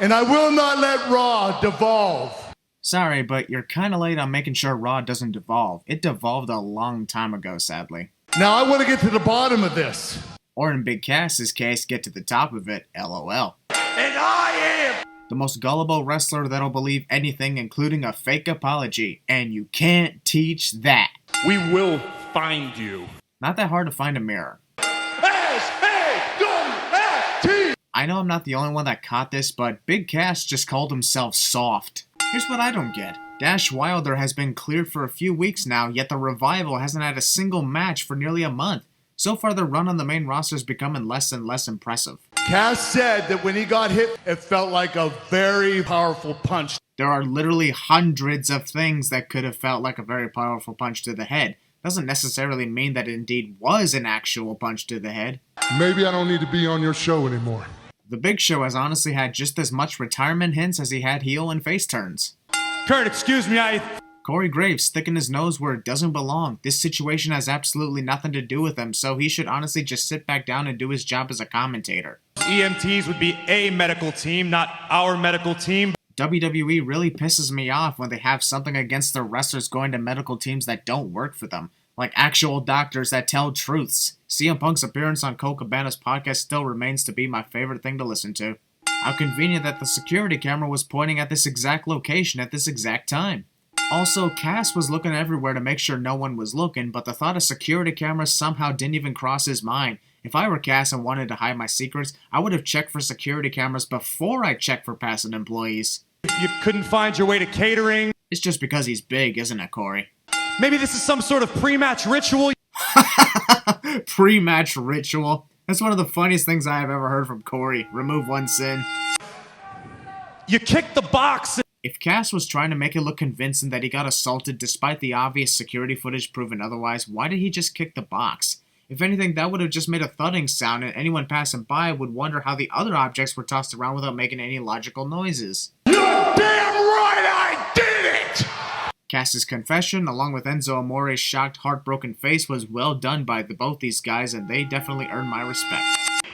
and I will not let Raw devolve. Sorry, but you're kinda late on making sure Raw doesn't devolve. It devolved a long time ago, sadly. Now I want to get to the bottom of this. Or in Big Cass's case, get to the top of it, LOL. And I am The most gullible wrestler that'll believe anything, including a fake apology. And you can't teach that. We will find you. Not that hard to find a mirror. S-A-W-F-T. I know I'm not the only one that caught this, but Big Cass just called himself soft. Here's what I don't get. Dash Wilder has been cleared for a few weeks now, yet the Revival hasn't had a single match for nearly a month. So far, the run on the main roster is becoming less and less impressive. Cass said that when he got hit, it felt like a very powerful punch. There are literally hundreds of things that could have felt like a very powerful punch to the head. Doesn't necessarily mean that it indeed was an actual punch to the head. Maybe I don't need to be on your show anymore. The Big Show has honestly had just as much retirement hints as he had heel and face turns. Kurt, excuse me, Corey Graves sticking his nose where it doesn't belong. This situation has absolutely nothing to do with him, so he should honestly just sit back down and do his job as a commentator. EMTs would be a medical team, not our medical team. WWE really pisses me off when they have something against their wrestlers going to medical teams that don't work for them. Like actual doctors that tell truths. CM Punk's appearance on Cole Cabana's podcast still remains to be my favorite thing to listen to. How convenient that the security camera was pointing at this exact location at this exact time. Also, Cass was looking everywhere to make sure no one was looking, but the thought of security cameras somehow didn't even cross his mind. If I were Cass and wanted to hide my secrets, I would have checked for security cameras before I checked for passing employees. You couldn't find your way to catering. It's just because he's big, isn't it, Corey? Maybe this is some sort of pre-match ritual. Pre-match ritual. That's one of the funniest things I have ever heard from Corey. Remove one sin. You kicked the box. If Cass was trying to make it look convincing that he got assaulted despite the obvious security footage proving otherwise, why did he just kick the box? If anything, that would have just made a thudding sound and anyone passing by would wonder how the other objects were tossed around without making any logical noises. You're damn right I did it! Cass's confession, along with Enzo Amore's shocked, heartbroken face, was well done by both these guys, and they definitely earned my respect.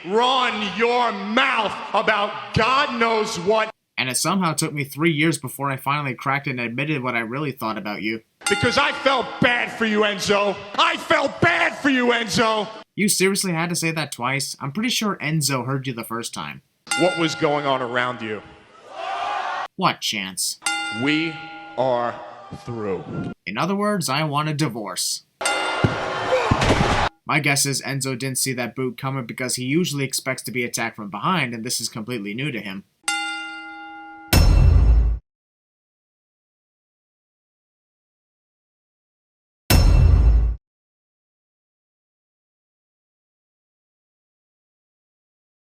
Run your mouth about God knows what. And it somehow took me 3 years before I finally cracked and admitted what I really thought about you. Because I felt bad for you, Enzo. I felt bad for you, Enzo. You seriously had to say that twice? I'm pretty sure Enzo heard you the first time. What was going on around you? What chance? We are through. In other words, I want a divorce. My guess is Enzo didn't see that boot coming because he usually expects to be attacked from behind, and this is completely new to him.